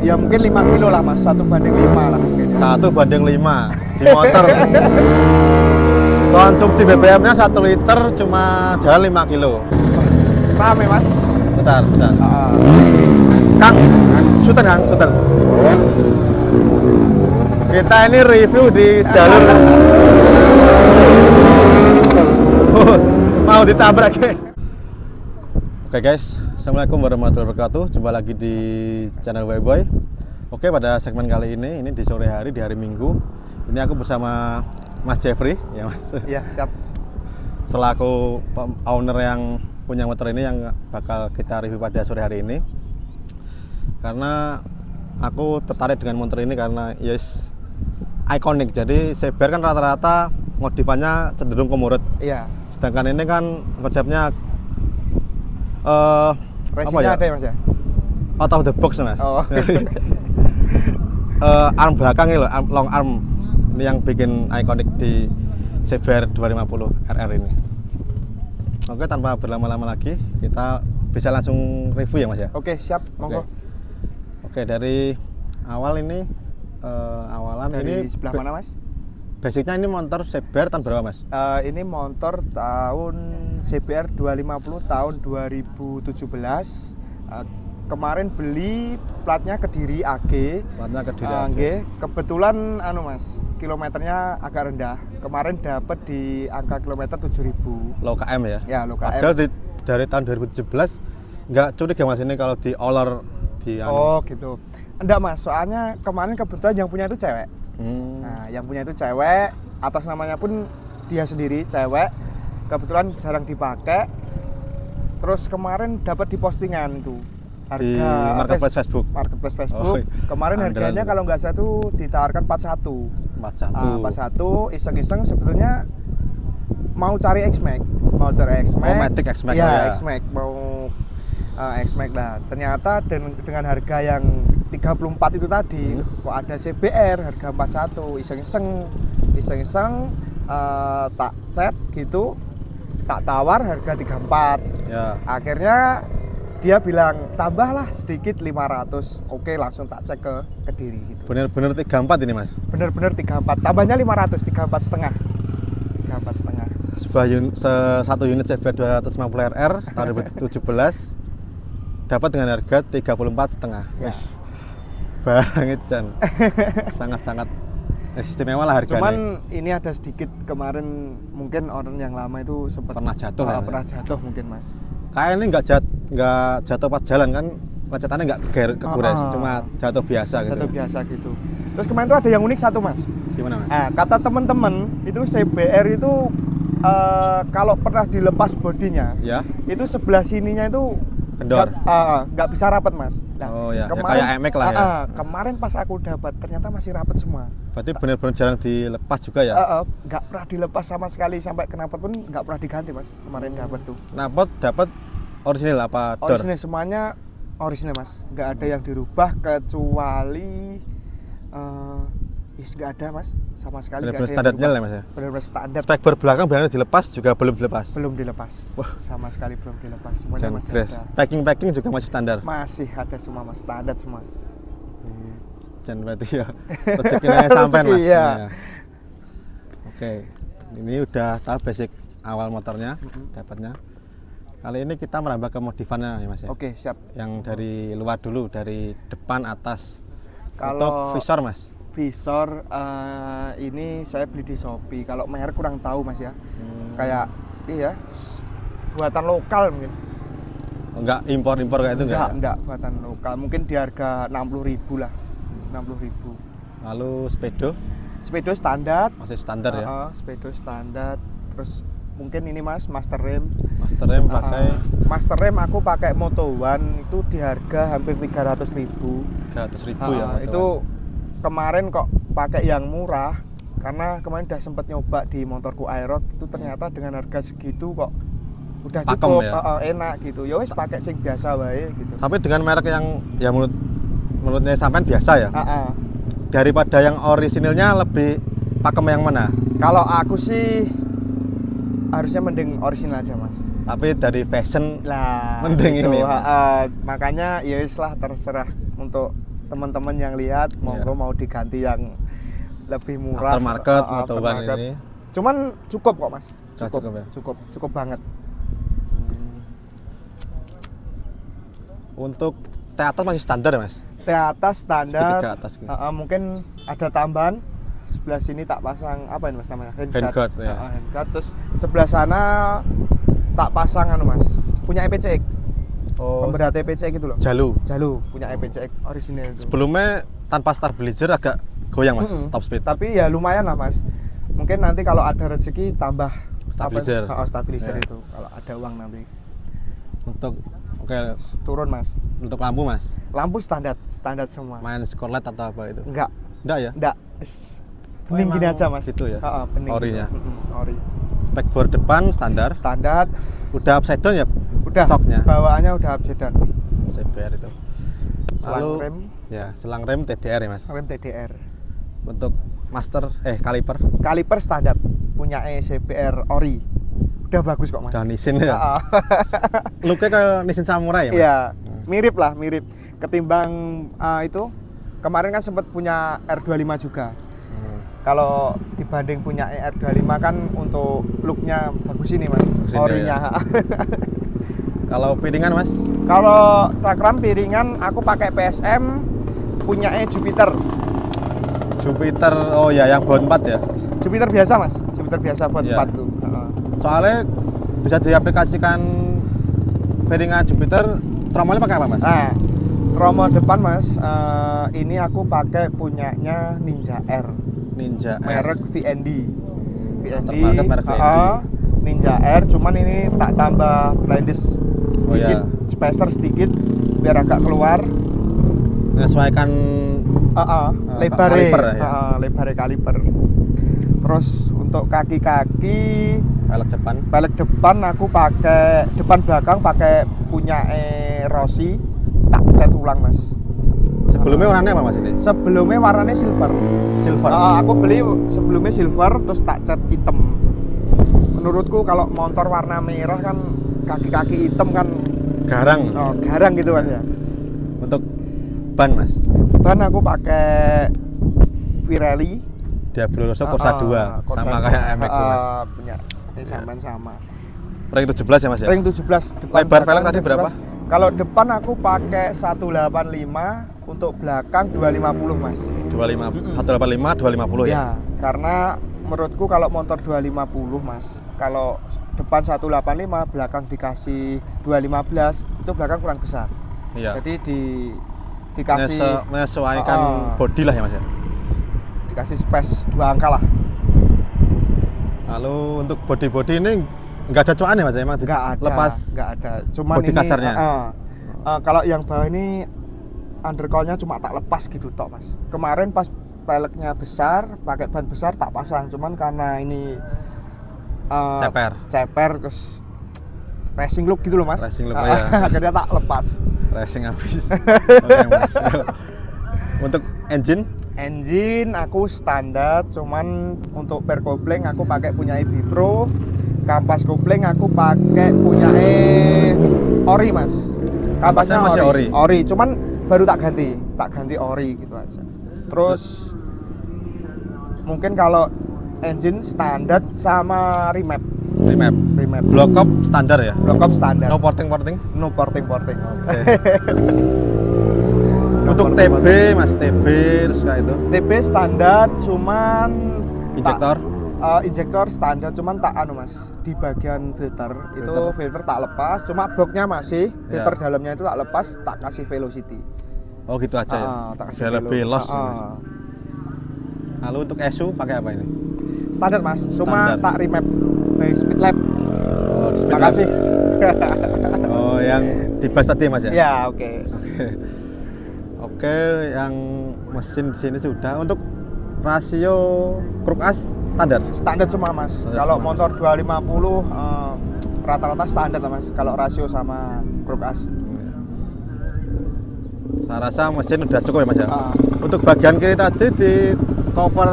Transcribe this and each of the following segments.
Ya mungkin 5 kilo lah mas, 1:5 lah mungkin. 1:5 di motor. Konsumsi BBM-nya 1 liter cuma jalan 5 kilo. Rame mas. Bentar. Kang, Sultan. Kita ini review di jalur. Mau ditabrak guys. Oke guys, assalamualaikum warahmatullahi wabarakatuh. Jumpa lagi di channel Wayboy. Oke, pada segmen kali ini di sore hari, di hari Minggu. Ini aku bersama Mas Jeffrey, ya Mas. Iya siap. Selaku owner yang punya motor ini yang bakal kita review pada sore hari ini. Karena aku tertarik dengan motor ini karena yes ikonik. Jadi CBR kan rata-rata modifannya cenderung komurut. Iya. Sedangkan ini kan konsepnya racingnya ada ya mas ya? Out of the box mas. Oh. Arm belakang ini loh, long arm. Ini yang bikin ikonik di CBR 250 RR ini. Oke, tanpa berlama-lama lagi, kita bisa langsung review ya mas ya? Oke, siap, monggo. Oke, dari awal ini, awalan dari ini sebelah mana mas? Basicnya ini motor CBR tahun berapa mas? Ini motor tahun CBR 250 tahun 2017. Kemarin beli platnya Kediri AG. Platnya Kediri AG. Kebetulan mas, kilometernya agak rendah. Kemarin dapat di angka kilometer 7.000. Low KM ya? Ya, low KM. Padahal dari tahun 2017 nggak curiga mas ini kalau di olor di Oh gitu. Enggak mas, soalnya kemarin kebetulan yang punya itu cewek. Nah, yang punya itu cewek, atas namanya pun dia sendiri cewek. Kebetulan jarang dipakai. Terus kemarin dapat di postingan itu. Harga di marketplace Facebook. Marketplace Facebook. Kemarin harganya kalau nggak salah itu ditawarkan 41. 41 iseng-iseng sebetulnya mau cari X-Max. Oh, Matic X-Max ya. X-Max mau X-Max lah. Ternyata dengan harga yang 34 itu tadi kok ada CBR harga 41. Iseng-iseng tak chat gitu, tak tawar harga 34 ya. Akhirnya dia bilang tambahlah sedikit 500. Oke, langsung tak cek ke Kediri gitu. Bener-bener 34 ini mas? Bener-bener 34, tambahnya 500, 34,5. 34,5. Satu unit CBR 250 RR tahun 2017 dapat dengan harga 34,5. Yes. Banget Chan. Sangat-sangat istimewa lah harganya. Cuman ini ada sedikit kemarin mungkin orang yang lama itu sempat pernah jatuh ya? Pernah jatuh mungkin mas. Kayak ini nggak jatuh pas jalan kan, lecetannya nggak kegores, cuma jatuh biasa gitu. Jatuh biasa gitu. Terus kemarin tuh ada yang unik satu mas. Gimana mas? Kata teman-teman itu CBR itu kalau pernah dilepas bodinya, ya, itu sebelah sininya itu kendor. Nggak bisa rapat mas. Nah, oh ya, kemarin, ya kayak MX lah ya. Kemarin pas aku dapat ternyata masih rapat semua. Berarti benar-benar jarang dilepas juga ya? Nggak pernah dilepas sama sekali, sampai knalpot pun nggak pernah diganti mas. Kemarin dapat tuh. Knalpot dapat orisinil apa? Orisinil semuanya orisinil mas. Nggak ada yang dirubah kecuali nggak ada mas, sama sekali. Benar-benar standarnya lah mas ya? Benar-benar standar. Spek belakang benar dilepas juga belum dilepas? Belum dilepas. Wah. Sama sekali belum dilepas. Semuanya masih ada. Packing juga masih standar? Masih ada semua mas, standar semua. Jangan berarti ya rezekinya sampai mas. Iya. Ya. Oke, ini udah tahu basic awal motornya, dapatnya. Kali ini kita merambah ke modifannya ya mas ya? Oke, siap. Yang dari luar dulu, dari depan atas. Kalau untuk visor mas? Visor ini saya beli di Shopee. Kalau merek kurang tahu mas ya. Kayak iya buatan lokal mungkin. Enggak impor kayak itu enggak buatan lokal. Mungkin di harga 60.000 lah. 60.000. Lalu speedo? Speedo standar. Masih standar ya? Speedo standar. Terus mungkin ini mas master rem. Master rem pakai? Master rem aku pakai Moto One itu di harga hampir 300.000. 300.000 ya? Itu kemarin kok pakai yang murah karena kemarin udah sempet nyoba di motorku Aerox itu ternyata dengan harga segitu kok udah cukup ya? Enak gitu. Ya wis pakai sing biasa wae gitu. Tapi dengan merek yang ya menurutnya sampean biasa ya? Daripada yang orisinilnya lebih pakem yang mana? Kalau aku sih harusnya mending orisinal aja mas. Tapi dari fashion lah mending gitu, ini. Makanya ya wis lah terserah untuk teman-teman yang lihat monggo mau diganti yang lebih murah Aftermarket atau aftermarket. ini. Cuman cukup kok Mas, Cukup ya? cukup banget. Untuk teater masih standar ya Mas? Atas standar, Segitiga atas gitu. mungkin ada tambahan sebelah sini tak pasang apa ini Mas namanya? Handguard, ya. Handguard. Terus sebelah sana tak pasang anu Mas, punya EPCX. Oh, Pemberat EPCX gitu loh. Jalu. Punya EPCX original itu. Sebelumnya tanpa stabilizer agak goyang Mas, Mm-mm. top speed. Tapi ya lumayan lah Mas. Mungkin nanti kalau ada rezeki tambah Stabilizer. Stabilizer Ya. itu kalau ada uang nanti. Untuk oke, Turun Mas. untuk lampu Mas, Lampu standar semua. main skorlet atau apa itu? Enggak, Ya? enggak. Oh, Bening gini emang aja Mas. gitu ya? Bening. Orinya? Gitu. Ori. Backboard depan standar. Standar. Udah upside down ya? Udah. Shocknya. Bawaannya udah upside down. CBR itu. Selang Lalu, rem, ya, selang rem TDR ya Mas. rem TDR. Untuk master kaliper Kaliper standar punya CBR ori. Udah bagus kok Mas. udah Nissin ya. Ah, ah. Looknya kayak Nissin Samurai ya Mas? Iya, mirip lah, mirip. Ketimbang itu kemarin kan sempat punya R25 juga. Hmm. Kalau dibanding punya R25 kan untuk looknya bagus ini Mas, Bagus ini, orinya. Kalau piringan Mas? Kalau cakram piringan aku pakai PSM punya Jupiter. Jupiter, oh ya yang baut 4 ya? Jupiter biasa Mas, Jupiter biasa buat Iya. 4 tuh. Soalnya bisa diaplikasikan piringan Jupiter, tromolnya pakai apa Mas? Nah, tromol depan Mas, ini aku pakai punyanya Ninja R, Ninja R. merek VND. Aftermarket merek VND. Ninja R, cuman ini tak tambah blindness sedikit, iya. spacer sedikit biar agak keluar. Menyesuaikan Lebar kaliper ya? lebar kaliper. Terus untuk kaki-kaki, velg depan aku pakai depan belakang pakai punya Rossi, tak cat ulang Mas. sebelumnya warnanya apa Mas ini? Sebelumnya warnanya silver. Silver. Aku beli sebelumnya silver terus tak cat hitam. Menurutku kalau motor warna merah kan kaki-kaki hitam kan Garang. garang gitu Mas ya. Untuk ban Mas? Ban aku pakai Pirelli Diablo Rosso Corsa 2 Corsa sama 2. kayak MX Mas. Punya ini sama. Ring 17 ya Mas ya? Ring 17 depan. Lebar velg belakang tadi 17. berapa? Kalau depan aku pakai 185, untuk belakang 250 Mas. 25, 185, 250 ya? Ya, karena menurutku kalau motor 250 Mas, kalau depan 185, belakang dikasih 215, itu belakang kurang besar. Iya. Jadi dikasih menyesuaikan body lah ya Mas ya? dikasih space 2 angka lah. Lalu untuk body ini nggak ada coan ya Mas? Emang Nggak ada, lepas nggak ada. Cuman body ini kasarnya? kalau yang bawah ini undercoil-nya cuma tak lepas gitu tok Mas. Kemarin pas peleknya besar, pakai ban besar tak pasang, cuman karena ini ceper terus racing look gitu loh Mas. Racing look, ya. Akhirnya tak lepas. racing habis. Oke, Mas. Untuk engine aku standar, cuman untuk per kopling aku pakai punya Bipro. Kampas kopling aku pakai punya ori Mas. Kampasnya masih ori. Cuman baru tak ganti ori gitu aja. Terus mungkin kalau engine standar sama remap. Block-up standar ya? Block-up standar. No porting? No porting. Oke. Untuk TB Mas, TB terus kayak itu? TB standar, cuman injektor standar, cuman tak Mas, di bagian filter itu filter tak lepas, cuma boxnya masih, filter dalamnya itu tak lepas, tak kasih velocity. Oh gitu aja ya? Tak kasih biar lebih loss. Lalu untuk ESU pakai apa ini? Standar Mas, cuma tak remap by speed lab. Speed Terima lab. kasih. Oh yang dibahas tadi Mas ya? Ya oke. Oke, yang mesin di sini sudah. Untuk rasio kruk as standar? Standar semua Mas. Kalau motor 250 rata-rata standar lah Mas. Kalau rasio sama kruk as. Saya rasa mesin udah cukup ya Mas ya. Untuk bagian kiri tadi di cover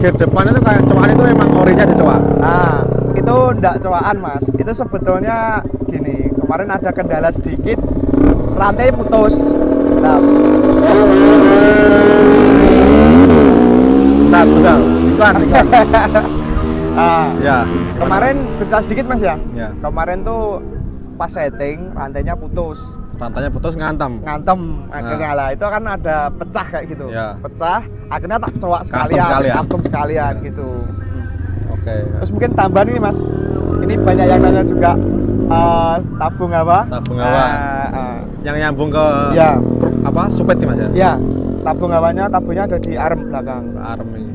gear depan itu kayak coakan itu emang orinya di coak. Nah, itu enggak coakan Mas. Itu sebetulnya gini, kemarin ada kendala sedikit, rantai putus. Nah, iklan. Ya. Kemarin cerita sedikit mas ya. Ya. Kemarin tuh pas setting rantainya putus. Rantainya putus ngantem. Akhirnya lah itu kan ada pecah kayak gitu. Ya. Pecah, akhirnya tak cowok Custom sekalian. custom sekalian gitu. Oke. Terus mungkin tambahan ini mas, ini banyak yang nanya juga tabung apa? Tabung hawa. Yang nyambung ke Ya. apa? Supet nih mas ya? Ya, tabungnya ada di arm belakang. Arm ini.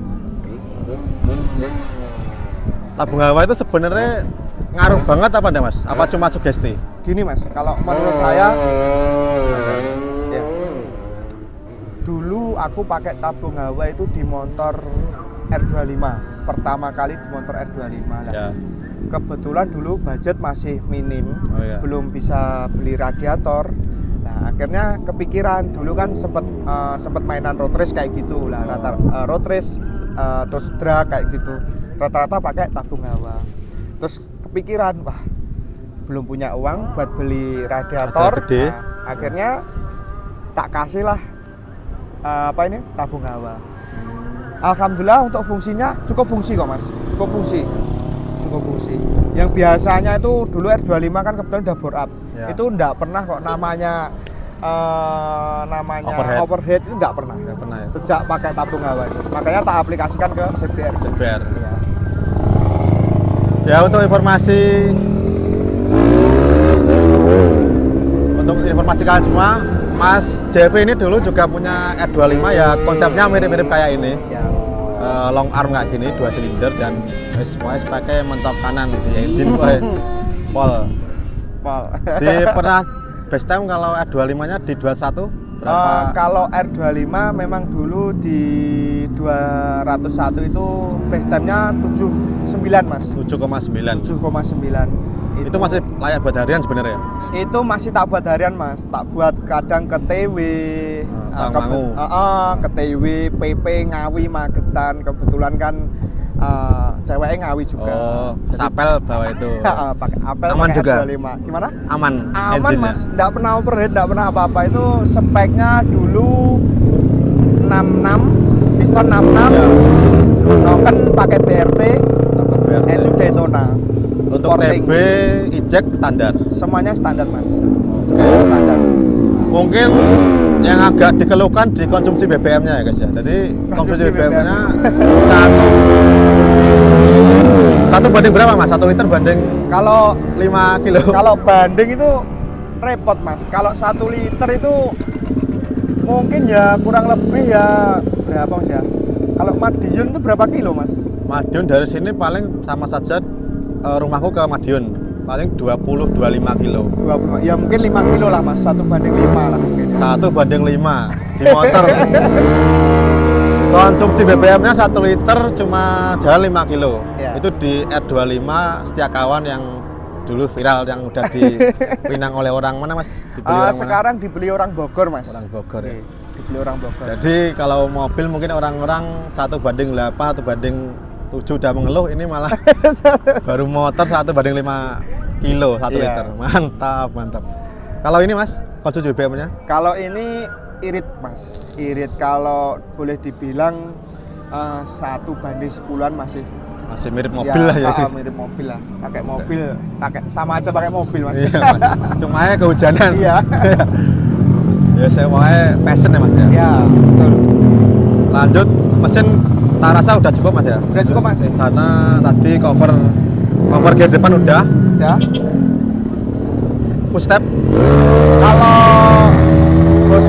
Tabung hawa itu sebenarnya ngaruh banget apa enggak mas? Apa cuma sugesti? Gini mas, kalau menurut saya ya, dulu aku pakai tabung hawa itu di motor R25, pertama kali di motor R25 lah. Ya. Kebetulan dulu budget masih minim, Oh, iya. belum bisa beli radiator. Nah akhirnya kepikiran, dulu kan sempet mainan road race kayak gitu lah, road race terus drag kayak gitu, rata-rata pakai tabung hawa. Terus kepikiran, wah belum punya uang buat beli radiator. Gede. Nah, akhirnya tak kasih lah tabung hawa. Alhamdulillah untuk fungsinya cukup fungsi kok mas, cukup fungsi. Yang biasanya itu dulu R25 kan kebetulan udah bore up, Ya. itu enggak pernah kok namanya overhead itu enggak pernah. Nggak pernah ya? Sejak pakai tabung hawa itu, makanya tak aplikasikan ke CBR. CBR. Ya. Ya untuk informasi kalian semua, Mas JV ini dulu juga punya R25 ya, konsepnya mirip-mirip kayak ini. Ya. Long arm kayak gini, 2 silinder dan wes pakai mentop kanan di engine pol. Di pernah best time kalau R25-nya di 21 berapa? Kalau R25 memang dulu di 201 itu base time-nya 79 mas. 7,9. 7,9. Itu masih layak buat harian sebenarnya. Itu masih tak buat harian mas, tak buat kadang ke TW, ke TW, PP, Ngawi, Magetan. Kebetulan kan ceweknya Ngawi juga. Oh, sapel bawa itu. Pakai apel, Aman pakai juga? R25. Gimana? Aman engine-nya? Mas, nggak pernah overheat, nggak pernah apa-apa. Itu speknya dulu 66, piston 66, Ya. noken pakai BRT, BRT. engine Daytona. Untuk Porting. TB eject standar. Semuanya standar mas, semuanya standar. Mungkin yang agak dikeluhkan di konsumsi BBM-nya ya guys ya. Jadi konsumsi BBM-nya satu banding berapa mas? 1 liter banding Kalau 5 kilo. kalau banding itu repot mas. Kalau 1 liter itu mungkin ya kurang lebih ya berapa mas ya? Kalau Madiun itu berapa kilo mas? Madiun dari sini paling sama saja rumahku ke Madiun paling 20-25 kilo. 20, ya mungkin 5 kilo lah mas, 1 banding 5 lah mungkin ya. 1 banding 5 di motor. Konsumsi BBM-nya 1 liter cuma jalan 5 kilo. Ya. Itu di R25 Setiakawan yang dulu viral yang udah dipinang oleh orang mana mas? Dibeli orang mana? Sekarang dibeli orang Bogor mas. Orang Bogor ya. Oke, dibeli orang Bogor. Jadi kalau mobil mungkin orang-orang 1 banding 8 atau banding 7 udah mengeluh, ini malah baru motor 1 banding 5 kilo 1 Iya. liter. Mantap. Kalau ini mas, konsumsi BBM-nya? Kalau ini irit mas, irit kalau boleh dibilang 1 banding 10-an masih mirip mobil lah ya. Mirip mobil lah, pakai mobil, sama aja pakai mobil mas. Iya, mas. Cuma ya kehujanan. Iya. Ya saya mau passion ya mas ya. Ya, betul. Lanjut, mesin tak rasa udah cukup mas ya. Udah cukup mas. Karena tadi cover gear depan udah. Ya. Push step. Kalau bos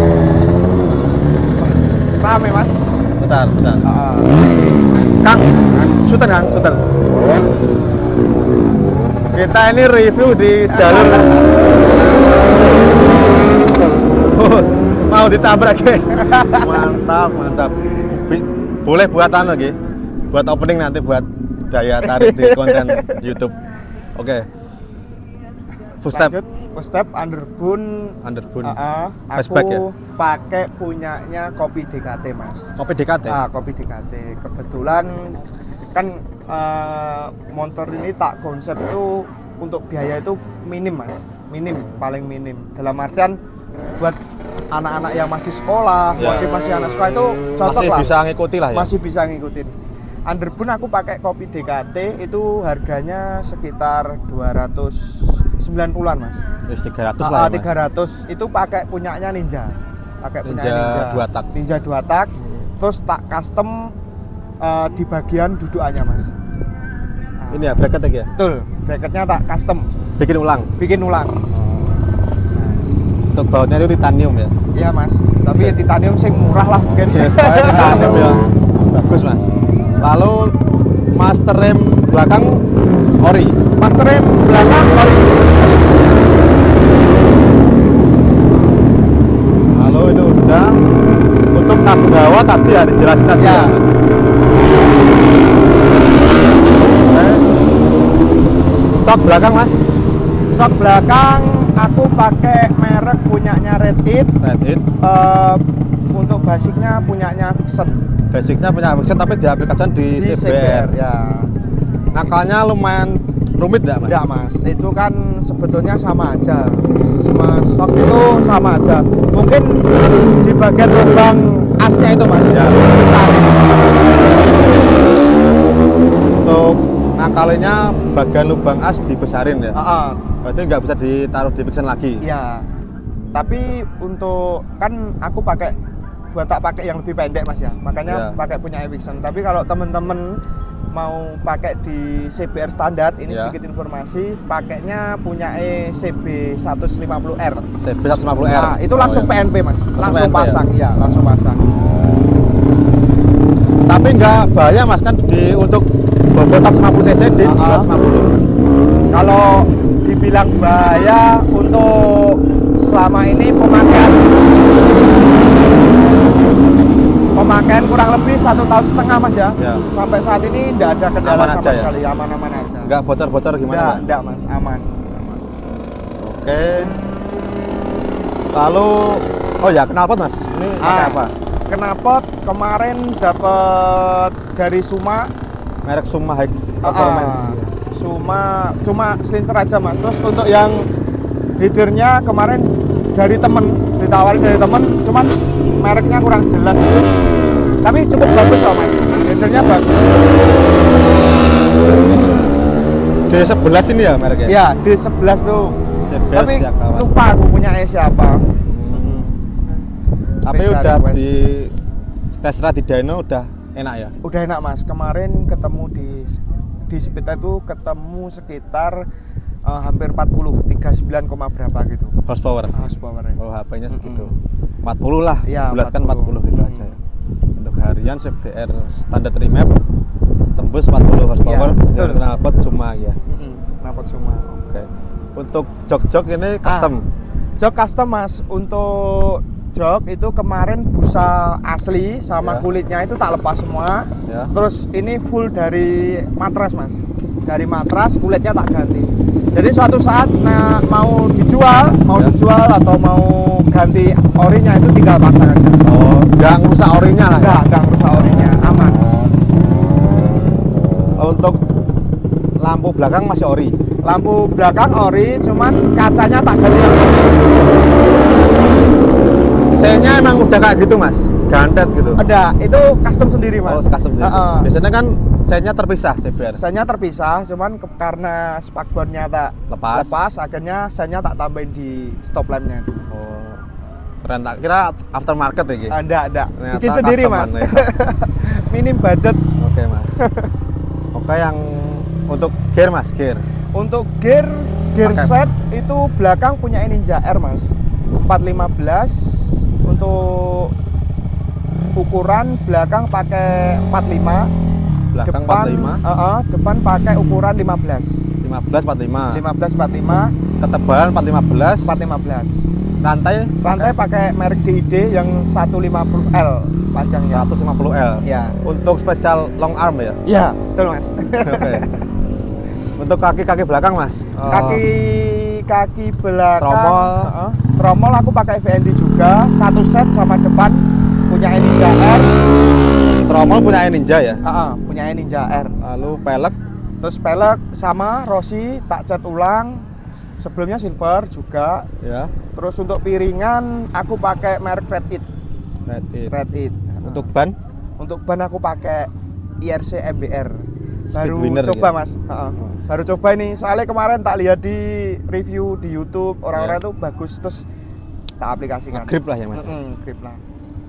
rame mas. Bentar. Ah, Kang, shooter Kang, shooter. Kita ini review di jalur. Bos, mau ditabrak guys. Mantap. Boleh buat lagi, buat opening nanti buat daya tarik di konten YouTube. Oke. Full step. lanjut, full step underbone. Underbone. Aku Fastback ya? pakai punyanya Kopi DKT mas. Kopi DKT. Kopi DKT. Kebetulan kan motor ini tak konsep itu untuk biaya itu minim mas, paling minim. Dalam artian buat anak-anak yang masih sekolah, Ya. masih anak sekolah itu cocok Masih lah. bisa ngikuti lah ya. Masih bisa ngikutin. Underbone aku pakai kopi DKT itu harganya sekitar 290-an Mas. Wis 300 lah. Ya, Mas. 300 itu pakai punyanya Ninja. Pakai punya Ninja 2 tak. Ninja 2 tak. Terus tak custom di bagian dudukannya Mas. Ini ya bracket ya? Betul, bracketnya tak custom. Bikin ulang. Bikin ulang. Untuk bautnya itu titanium ya? Iya Mas. Tapi titanium sih murah lah mungkin. Ya, soalnya titanium ya. Bagus Mas. Lalu master rem belakang ori. Master rem belakang ori. Lalu itu udah. Untuk tabung hawa tadi ya dijelasin tadi Ya. ya Mas. Sok belakang Mas. Sok belakang aku pakai merek punyanya Red It. Red It. Untuk basicnya punyanya Vixen. Basicnya punya Vixen tapi diaplikasikan di CBR. Ya. Ngakalnya lumayan rumit nggak Mas? Enggak Mas, itu kan sebetulnya sama aja. Semua stok itu sama aja. Mungkin di bagian lubang asnya itu Mas. Ya. Besar. Untuk ngakalinya bagian lubang as dibesarin ya. Berarti nggak bisa ditaruh di Vixen lagi. Iya. Tapi untuk kan aku buat tak pakai yang lebih pendek Mas ya. Makanya Ya. pakai punya Vixen. Tapi kalau temen-temen mau pakai di CBR standar, ini Ya. sedikit informasi, pakainya punya CB150R. CB150R. Nah, itu langsung ya. PNP Mas. Langsung PNP ya? pasang, iya, langsung pasang. Tapi nggak bahaya Mas kan untuk bobot 150 cc di 250. Kalau dibilang bahaya untuk selama ini pemakaian kurang lebih 1,5 tahun Mas ya. Ya. Sampai saat ini tidak ada kendala Aman sama aja ya? sekali, aman-aman aja. Nggak bocor-bocor gimana? Enggak Mas, aman. Oke. Lalu, oh ya knalpot Mas. Ini pakai apa? Knalpot kemarin dapat dari Suma. Merek Suma High Performance. Cuma slincer aja Mas. Terus untuk yang headernya kemarin dari temen, ditawarin dari temen, cuman mereknya kurang jelas. Tapi cukup bagus kok Mas. Headernya bagus. D11 ini ya mereknya? Ya, D11 tuh. CBS Tapi ya, kawan. lupa aku punya siapa. Tapi Bisa udah request. di tes di dyno udah enak ya? Udah enak Mas. Kemarin ketemu di Spita itu ketemu sekitar hampir 40, 39, berapa gitu. Horsepower? Horsepower. Oh HP-nya segitu. 40 lah, Iya, bulatkan 40 gitu aja ya. Untuk harian CBR standar remap tembus 40 horsepower Iya, betul. dengan knalpot Suma ya. Knalpot Suma. Oke. Untuk jok-jok ini custom. Jok custom Mas. Untuk jok itu kemarin busa asli sama Ya. kulitnya itu tak lepas semua. Ya. Terus ini full dari matras Mas. Dari matras kulitnya tak ganti. Jadi suatu saat mau dijual Ya. atau mau ganti orinya itu tinggal pasang aja. Oh, nggak ngerusak orinya lah ya? Enggak rusak orinya, aman. Untuk lampu belakang masih ori. Lampu belakang ori, cuman kacanya tak ganti lagi. C-nya emang udah kayak gitu Mas? Gantet gitu? Ada, itu custom sendiri Mas. Oh, custom sendiri. Biasanya kan C-nya terpisah CBR. Senya terpisah, cuman karena spakbornya tak Lepas. akhirnya senya tak tambahin di stop lampnya itu. Oh, keren. Tak kira aftermarket ya? Ki? Enggak. Ternyata Bikin sendiri custom Mas. ya. Minim budget. Oke Mas. Oke, yang untuk gear Mas, gear. Untuk gear Pakai. set itu belakang punya Ninja R Mas. 415. Untuk ukuran belakang pakai 45. Belakang Depan 45, depan pakai ukuran 15. 15 45. 15 45 Ketebalan 415. 415. Rantai pakai merek DID yang 150L panjangnya. 150L. Ya. Untuk spesial long arm ya. Iya, betul Mas. Oke. Untuk kaki-kaki belakang Mas. Kaki belakang. Tromol. Tromol aku pakai VND juga, satu set sama depan punya Ninja R. Tromol punya Ninja ya. Punya Ninja R. Lalu pelek. Terus pelek sama Rossi tak cat ulang. Sebelumnya silver juga. Ya. Terus untuk piringan aku pakai merek Red It. Red It. Red It. Untuk ban Untuk ban aku pakai IRC MBR. Speed Baru winner coba gitu. Mas. Baru coba ini. Soalnya kemarin tak lihat di review di YouTube orang-orang Iya. tuh bagus terus tak aplikasikan. Grip lah ya Mas. Grip lah.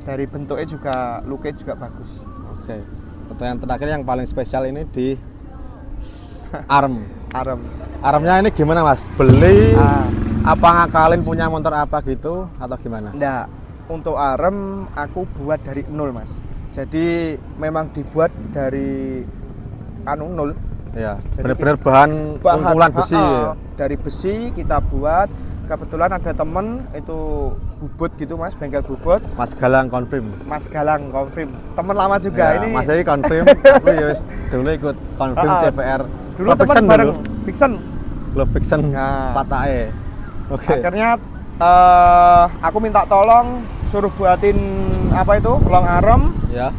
Dari bentuknya juga, looknya juga bagus. Oke. Pertanyaan terakhir yang paling spesial ini di arm. Arem. Armnya ini gimana Mas? Beli Ah. apa ngakalin punya motor apa gitu atau gimana? Nggak, untuk arem aku buat dari nol Mas. Jadi memang dibuat dari nol. Ya, Jadi benar-benar bahan kumpulan besi. Ya. Dari besi kita buat. Kebetulan ada temen itu bubut gitu Mas, bengkel bubut. Mas Galang confirm. Mas Galang confirm. Temen lama juga Ya, ini. Mas Egi confirm. Aku ya wis dulu ikut confirm CPR. Dulu Club temen Fiction bareng dulu. Fiction. Club Fiction Nah. Patae. Oke. Akhirnya aku minta tolong suruh buatin apa itu long arem. Ya,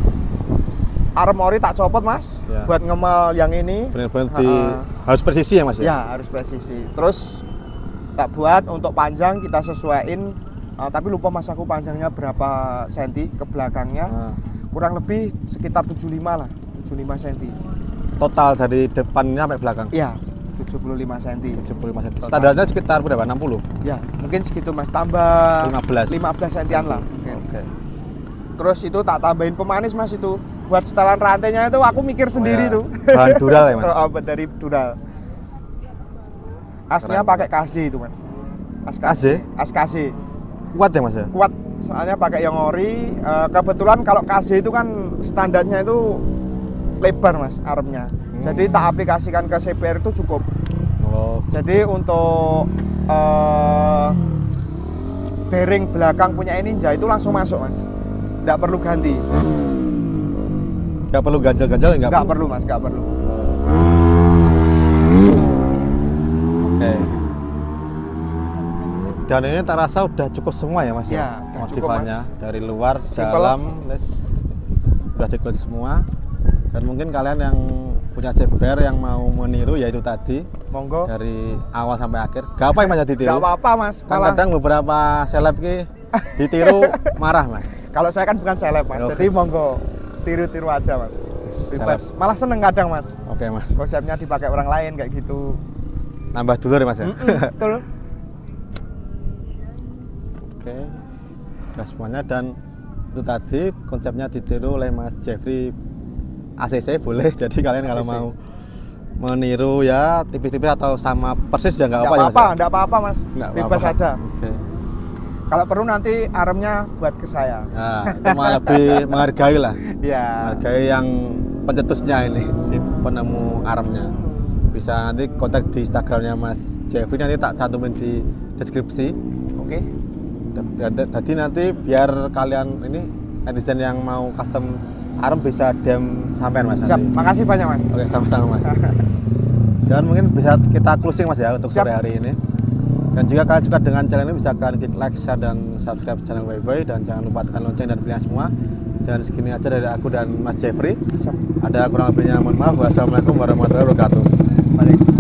Arem ori tak copot Mas, Ya. buat ngemal yang ini. benar-benar di Ha-ha. harus presisi ya Mas ya. Ya harus presisi. Terus tak buat untuk panjang kita sesuaiin. Tapi lupa Mas aku panjangnya berapa senti ke belakangnya. Nah, Kurang lebih sekitar 75 lah, 75 senti. total dari depannya sampai belakang. Iya, 75 senti. 75 cm. Total. Standarnya sekitar berapa? 60. Ya, mungkin segitu Mas, tambah 15 sentian lah. mungkin. Oke. Terus itu tak tambahin pemanis Mas itu. Buat setelan rantainya itu aku mikir sendiri ya. tuh. Bahan dural ya, Mas? Dari dural. Asnya Keren. pakai KZ itu Mas. KZ? As KZ. Kuat ya Mas ya? Kuat, soalnya pakai yang ori. Kebetulan kalau KZ itu kan standarnya itu lebar Mas armnya. Jadi tak aplikasikan ke CPR itu cukup. Oh, Jadi untuk bearing belakang punya Ninja itu langsung masuk Mas. Nggak perlu ganti. nggak perlu ganjel-ganjel nggak Nggak perlu Mas, nggak perlu. Oke. Dan ini tak rasa udah cukup semua ya Mas Ya, udah cukup, modifannya Mas. dari luar, Simple. dalam, udah diklik semua. Dan mungkin kalian yang punya CBR yang mau meniru yaitu tadi Monggo. dari awal sampai akhir. Gak apa yang Mas ditiru. Nggak apa-apa Mas. Kan Malah kadang beberapa seleb ki ditiru marah Mas. kalau saya kan bukan seleb Mas. Oh, Jadi monggo tiru-tiru aja Mas. Bebas. Malah seneng kadang Mas. Oke Mas. Konsepnya dipakai orang lain kayak gitu. Nambah dulur ya Mas ya. Betul. Oke, udah semuanya dan itu tadi konsepnya ditiru oleh Mas Jeffrey ACC boleh. Jadi kalian kalau ACC. mau meniru ya tipis-tipis atau sama persis ya nggak Nggak apa-apa ya Mas. apa-apa, nggak apa-apa Mas. Nggak Bebas apa-apa. aja. Oke. Kalau perlu nanti aremnya buat ke saya. Nah, itu malah lebih menghargai lah. Iya. Menghargai yang pencetusnya ini, Sip. penemu armnya. Bisa nanti kontak di Instagramnya Mas Jeffrey, nanti tak cantumin di deskripsi. Oke. Jadi nanti biar kalian ini netizen yang mau custom arm bisa DM sampean Mas. Siap. nanti. Makasih banyak Mas. Oke, sama-sama Mas. Dan mungkin bisa kita closing Mas ya untuk Siap. sore hari ini. Dan jika kalian suka dengan channel ini bisa kalian klik like, share dan subscribe channel Boy dan jangan lupa tekan lonceng dan pilih semua. Dan segini aja dari aku dan Mas Jeffrey. Siap. Ada kurang lebihnya mohon maaf. Wassalamualaikum warahmatullahi wabarakatuh. Balik.